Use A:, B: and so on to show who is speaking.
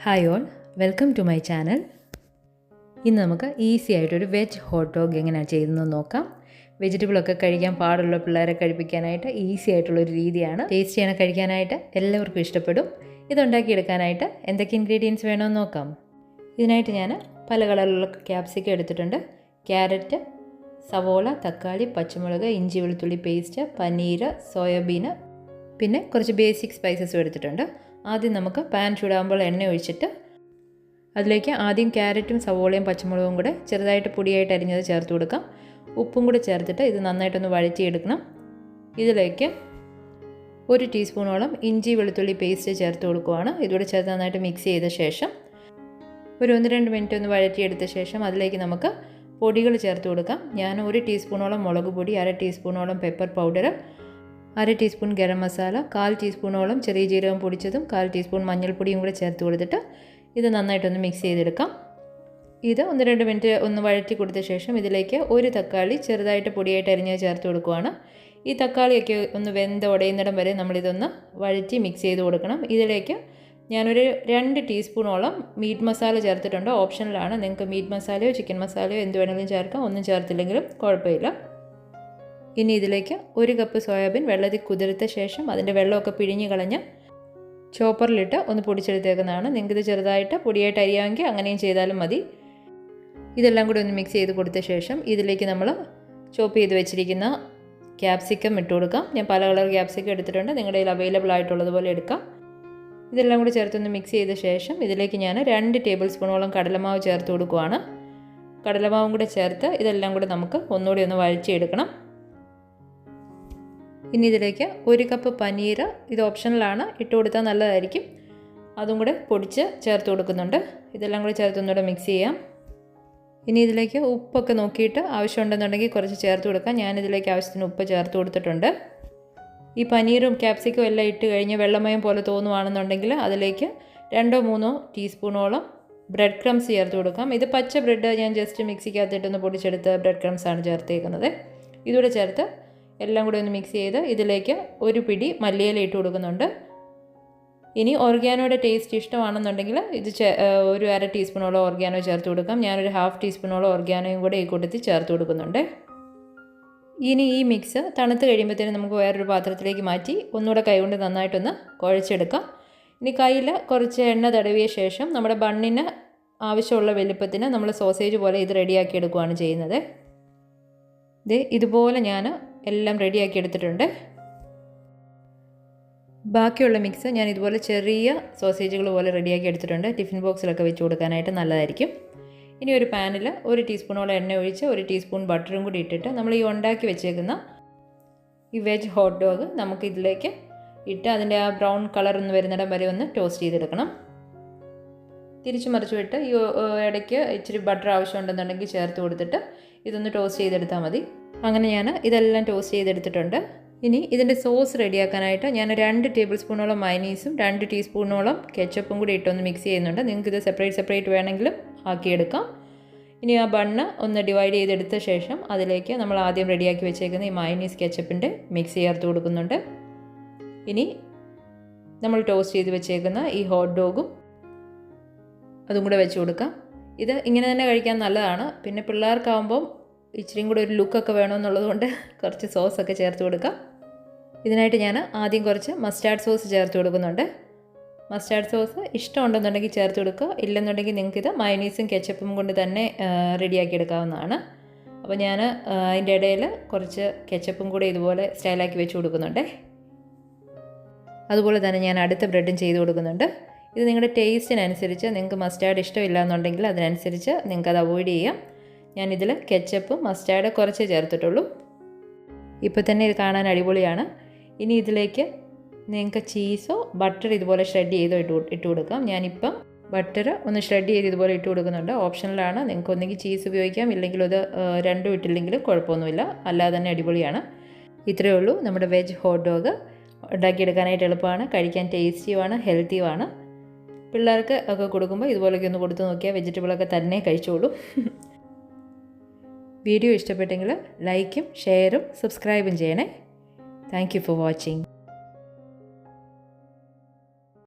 A: Hi all, welcome to my channel. ഇന്ന് നമുക്ക് easy ആയിട്ടൊരു വെജ് ഹോട്ട് ഡോഗ് എങ്ങനെയാണ് ചെയ്യുന്നത് നോക്കാം. വെജിറ്റബിളൊക്കെ കഴിക്കാൻ പാടുള്ള പിള്ളേരെ കഴിപ്പിക്കാനായിട്ട് ഈസി ആയിട്ടുള്ളൊരു രീതിയാണ്. ടേസ്റ്റിയാണ് കഴിക്കാനായിട്ട്, എല്ലാവർക്കും ഇഷ്ടപ്പെടും. ഇതുണ്ടാക്കിയെടുക്കാനായിട്ട് എന്തൊക്കെ ഇൻഗ്രീഡിയൻസ് വേണമെന്ന് നോക്കാം. ഇതിനായിട്ട് ഞാൻ പല കളറിലുള്ള ക്യാപ്സിക്കം എടുത്തിട്ടുണ്ട്. ക്യാരറ്റ്, സവോള, തക്കാളി, പച്ചമുളക്, ഇഞ്ചി വെളുത്തുള്ളി പേസ്റ്റ്, പനീർ, സോയാബീൻ, പിന്നെ കുറച്ച് ബേസിക് സ്പൈസസും എടുത്തിട്ടുണ്ട്. ആദ്യം നമുക്ക് പാൻ ചൂടാകുമ്പോൾ എണ്ണ ഒഴിച്ചിട്ട് അതിലേക്ക് ആദ്യം ക്യാരറ്റും സവോളയും പച്ചമുളകും കൂടെ ചെറുതായിട്ട് പൊടിയായിട്ട് അരിഞ്ഞത് ചേർത്ത് കൊടുക്കാം. ഉപ്പും കൂടെ ചേർത്തിട്ട് ഇത് നന്നായിട്ടൊന്ന് വഴറ്റിയെടുക്കണം. ഇതിലേക്ക് 1 ടീസ്പൂണോളം ഇഞ്ചി വെളുത്തുള്ളി പേസ്റ്റ് ചേർത്ത് കൊടുക്കുകയാണ്. ഇതുകൂടെ ചേർത്ത് നന്നായിട്ട് മിക്സ് ചെയ്ത ശേഷം ഒരു 1-2 മിനിറ്റ് ഒന്ന് വഴറ്റിയെടുത്ത ശേഷം അതിലേക്ക് നമുക്ക് പൊടികൾ ചേർത്ത് കൊടുക്കാം. ഞാൻ 1 ടീസ്പൂണോളം മുളക് പൊടി, 1/2 ടീസ്പൂണോളം pepper powder, 1/2 teaspoon garam masala, 1/4 ടീസ്പൂണോളം ചെറിയ ജീരകം പൊടിച്ചതും 1/4 ടീസ്പൂൺ മഞ്ഞൾപ്പൊടിയും കൂടെ ചേർത്ത് കൊടുത്തിട്ട് ഇത് നന്നായിട്ടൊന്ന് മിക്സ് ചെയ്തെടുക്കാം. ഇത് 1-2 മിനിറ്റ് ഒന്ന് വഴറ്റി കൊടുത്ത ശേഷം ഇതിലേക്ക് 1 തക്കാളി ചെറുതായിട്ട് പൊടിയായിട്ട് അരിഞ്ഞ് ചേർത്ത് കൊടുക്കുകയാണ്. ഈ തക്കാളിയൊക്കെ ഒന്ന് വെന്ത് ഉടയുന്നിടം വരെ നമ്മളിതൊന്ന് വഴറ്റി മിക്സ് ചെയ്ത് കൊടുക്കണം. ഇതിലേക്ക് ഞാനൊരു 2 ടീസ്പൂണോളം മീറ്റ് മസാല ചേർത്തിട്ടുണ്ട്. ഓപ്ഷനിലാണ്, നിങ്ങൾക്ക് മീറ്റ് മസാലയോ ചിക്കൻ മസാലയോ എന്ത് വേണമെങ്കിലും ചേർക്കാം. ഒന്നും ചേർത്തില്ലെങ്കിലും കുഴപ്പമില്ല. ഇനി ഇതിലേക്ക് 1 കപ്പ് സോയാബീൻ വെള്ളത്തിൽ കുതിർത്ത ശേഷം അതിൻ്റെ വെള്ളമൊക്കെ പിഴിഞ്ഞ് കളഞ്ഞ് ചോപ്പറിലിട്ട് ഒന്ന് പൊടിച്ചെടുത്തേക്കുന്നതാണ്. നിങ്ങൾക്കിത് ചെറുതായിട്ട് പൊടിയായിട്ട് അരിയാമെങ്കിൽ അങ്ങനെയും ചെയ്താലും മതി. ഇതെല്ലാം കൂടി ഒന്ന് മിക്സ് ചെയ്ത് കൊടുത്ത ശേഷം ഇതിലേക്ക് നമ്മൾ ചോപ്പ് ചെയ്ത് വെച്ചിരിക്കുന്ന ക്യാപ്സിക്കം ഇട്ട് കൊടുക്കാം. ഞാൻ പല കളർ ക്യാപ്സിക്കം എടുത്തിട്ടുണ്ട്, നിങ്ങളുടെ കയ്യിൽ അവൈലബിൾ ആയിട്ടുള്ളതുപോലെ എടുക്കാം. ഇതെല്ലാം കൂടി ചേർത്തൊന്ന് മിക്സ് ചെയ്ത ശേഷം ഇതിലേക്ക് ഞാൻ 2 ടേബിൾ സ്പൂണോളം കടലമാവ് ചേർത്ത് കൊടുക്കുകയാണ്. കടലമാവും കൂടെ ചേർത്ത് ഇതെല്ലാം കൂടി നമുക്ക് ഒന്നുകൂടി ഒന്ന് വഴറ്റിയെടുക്കണം. ഇനി ഇതിലേക്ക് 1 കപ്പ് പനീർ, ഇത് ഓപ്ഷനിലാണ്, ഇട്ട് കൊടുത്താൽ നല്ലതായിരിക്കും. അതും കൂടെ പൊടിച്ച് ചേർത്ത് കൊടുക്കുന്നുണ്ട്. ഇതെല്ലാം കൂടി ചേർത്ത് ഒന്നുകൂടെ മിക്സ് ചെയ്യാം. ഇനി ഇതിലേക്ക് ഉപ്പൊക്കെ നോക്കിയിട്ട് ആവശ്യമുണ്ടെന്നുണ്ടെങ്കിൽ കുറച്ച് ചേർത്ത് കൊടുക്കാം. ഞാനിതിലേക്ക് ആവശ്യത്തിന് ഉപ്പ് ചേർത്ത് കൊടുത്തിട്ടുണ്ട്. ഈ പനീറും ക്യാപ്സിക്കും എല്ലാം ഇട്ട് കഴിഞ്ഞ് വെള്ളമയം പോലെ തോന്നുവാണെന്നുണ്ടെങ്കിൽ അതിലേക്ക് 2-3 ടീസ്പൂണോളം ബ്രെഡ് ക്രംസ് ചേർത്ത് കൊടുക്കാം. ഇത് പച്ച ബ്രെഡ് ഞാൻ ജസ്റ്റ് മിക്സിക്കകത്തിട്ടൊന്ന് പൊടിച്ചെടുത്ത് ബ്രെഡ് ക്രംസാണ് ചേർത്തേക്കുന്നത്. ഇതുകൂടെ ചേർത്ത് എല്ലാം കൂടി ഒന്ന് മിക്സ് ചെയ്ത് ഇതിലേക്ക് 1 പിടി മല്ലിയില ഇട്ട് കൊടുക്കുന്നുണ്ട്. ഇനി ഓർഗാനോയുടെ ടേസ്റ്റ് ഇഷ്ടമാണെന്നുണ്ടെങ്കിൽ ഇത് ഒരു 1/2 ടീസ്പൂണോളം ഓർഗാനോ ചേർത്ത് കൊടുക്കാം. ഞാനൊരു 1/2 ടീസ്പൂണോളം ഓർഗാനോയും കൂടെ ഈ കൂട്ടത്തിൽ ചേർത്ത് കൊടുക്കുന്നുണ്ട്. ഇനി ഈ മിക്സ് തണുത്ത് കഴിയുമ്പോഴത്തേനും നമുക്ക് വേറൊരു പാത്രത്തിലേക്ക് മാറ്റി ഒന്നുകൂടെ കൈകൊണ്ട് നന്നായിട്ടൊന്ന് കുഴച്ചെടുക്കാം. ഇനി കയ്യിൽ കുറച്ച് എണ്ണ തടവിയ ശേഷം നമ്മുടെ ബണ്ണിന് ആവശ്യമുള്ള വലുപ്പത്തിന് നമ്മൾ സോസേജ് പോലെ ഇത് റെഡിയാക്കി എടുക്കുകയാണ് ചെയ്യുന്നത്. ഇതുപോലെ ഞാൻ എല്ലാം റെഡിയാക്കി എടുത്തിട്ടുണ്ട്. ബാക്കിയുള്ള മിക്സ് ഞാൻ ഇതുപോലെ ചെറിയ സോസേജുകൾ പോലെ റെഡിയാക്കി എടുത്തിട്ടുണ്ട്. ടിഫിൻ ബോക്സിലൊക്കെ വെച്ച് കൊടുക്കാനായിട്ട് നല്ലതായിരിക്കും. ഇനി ഒരു പാനിൽ 1 ടീസ്പൂണോളം എണ്ണ ഒഴിച്ച് 1 ടീസ്പൂൺ ബട്ടറും കൂടി ഇട്ടിട്ട് നമ്മൾ ഈ ഉണ്ടാക്കി വെച്ചേക്കുന്ന ഈ വെജ് ഹോട്ട് ഡോഗ് നമുക്ക് ഇതിലേക്ക് ഇട്ട് അതിൻ്റെ ആ ബ്രൗൺ കളർ ഒന്ന് വരുന്നിടം വരെ ഒന്ന് ടോസ്റ്റ് ചെയ്തെടുക്കണം. തിരിച്ചു മറിച്ച് വിട്ട് ഈ ഇടയ്ക്ക് ഇച്ചിരി ബട്ടർ ആവശ്യമുണ്ടെന്നുണ്ടെങ്കിൽ ചേർത്ത് കൊടുത്തിട്ട് ഇതൊന്ന് ടോസ്റ്റ് ചെയ്തെടുത്താൽ മതി. അങ്ങനെ ഞാൻ ഇതെല്ലാം ടോസ്റ്റ് ചെയ്തെടുത്തിട്ടുണ്ട്. ഇനി ഇതിൻ്റെ സോസ് റെഡിയാക്കാനായിട്ട് ഞാൻ 2 ടേബിൾ സ്പൂണോളം മയനീസും 2 ടീസ്പൂണോളം കെച്ചപ്പും കൂടി ഇട്ടൊന്ന് മിക്സ് ചെയ്യുന്നുണ്ട്. നിങ്ങൾക്കിത് സെപ്പറേറ്റ് വേണമെങ്കിലും ആക്കിയെടുക്കാം. ഇനി ആ ബണ്ണ് ഒന്ന് ഡിവൈഡ് ചെയ്തെടുത്ത ശേഷം അതിലേക്ക് നമ്മൾ ആദ്യം റെഡിയാക്കി വെച്ചേക്കുന്ന ഈ മയനീസ് കെച്ചപ്പിൻ്റെ മിക്സ് ചേർത്ത് കൊടുക്കുന്നുണ്ട്. ഇനി നമ്മൾ ടോസ്റ്റ് ചെയ്ത് വെച്ചേക്കുന്ന ഈ ഹോട്ട് ഡോഗും അതും കൂടെ വെച്ച് കൊടുക്കാം. ഇത് ഇങ്ങനെ തന്നെ കഴിക്കാൻ നല്ലതാണ്. പിന്നെ പിള്ളേർക്കാവുമ്പം ഇച്ചിരിയും കൂടെ ഒരു ലുക്കൊക്കെ വേണമെന്നുള്ളത് കൊണ്ട് കുറച്ച് സോസൊക്കെ ചേർത്ത് കൊടുക്കാം. ഇതിനായിട്ട് ഞാൻ ആദ്യം കുറച്ച് മസ്റ്റാർഡ് സോസ് ചേർത്ത് കൊടുക്കുന്നുണ്ട്. മസ്റ്റാർഡ് സോസ് ഇഷ്ടമുണ്ടെന്നുണ്ടെങ്കിൽ ചേർത്ത് കൊടുക്കുക, ഇല്ലെന്നുണ്ടെങ്കിൽ നിങ്ങൾക്കിത് മയനീസും കെച്ചപ്പും കൊണ്ട് തന്നെ റെഡിയാക്കി എടുക്കാവുന്നതാണ്. അപ്പോൾ ഞാൻ അതിൻ്റെ ഇടയിൽ കുറച്ച് കെച്ചപ്പും കൂടെ ഇതുപോലെ സ്റ്റൈലാക്കി വെച്ച് കൊടുക്കുന്നുണ്ട്. അതുപോലെ തന്നെ ഞാൻ അടുത്ത ബ്രെഡും ചെയ്ത് കൊടുക്കുന്നുണ്ട്. ഇത് നിങ്ങളുടെ ടേസ്റ്റിനനുസരിച്ച്, നിങ്ങൾക്ക് മസ്റ്റാർഡ് ഇഷ്ടമില്ല എന്നുണ്ടെങ്കിൽ അതിനനുസരിച്ച് നിങ്ങൾക്കത് അവോയ്ഡ് ചെയ്യാം. ഞാനിതിൽ കെച്ചപ്പും മസ്റ്റാർഡ് കുറച്ചേ ചേർത്തിട്ടുള്ളൂ. ഇപ്പോൾ തന്നെ ഇത് കാണാൻ അടിപൊളിയാണ്. ഇനി ഇതിലേക്ക് നിങ്ങൾക്ക് ചീസോ ബട്ടർ ഇതുപോലെ ഷ്രെഡ് ചെയ്തോ ഇട്ട് കൊടുക്കാം. ഞാനിപ്പം ബട്ടർ ഒന്ന് ഷ്രെഡ് ചെയ്ത് ഇതുപോലെ ഇട്ട് കൊടുക്കുന്നുണ്ട്. ഓപ്ഷനിലാണ്, നിങ്ങൾക്ക് ഒന്നെങ്കിൽ ചീസ് ഉപയോഗിക്കാം, ഇല്ലെങ്കിൽ അത് രണ്ടും ഇട്ടില്ലെങ്കിലും കുഴപ്പമൊന്നുമില്ല, അല്ലാതെ തന്നെ അടിപൊളിയാണ്. ഇത്രയേ ഉള്ളൂ. നമ്മുടെ വെജ് ഹോട്ട് ഡോഗ് ഉണ്ടാക്കിയെടുക്കാനായിട്ട് എളുപ്പമാണ്, കഴിക്കാൻ ടേസ്റ്റിയുമാണ്, ഹെൽത്തിയുമാണ്. പിള്ളേർക്ക് ഒക്കെ കൊടുക്കുമ്പോൾ ഇതുപോലെയൊക്കെ ഒന്ന് കൊടുത്ത് നോക്കിയാൽ വെജിറ്റബിളൊക്കെ തന്നെ കഴിച്ചോളൂ. വീഡിയോ ഇഷ്ടപ്പെട്ടെങ്കിൽ ലൈക്കും ഷെയറും സബ്സ്ക്രൈബും ചെയ്യണേ. Thank you for watching.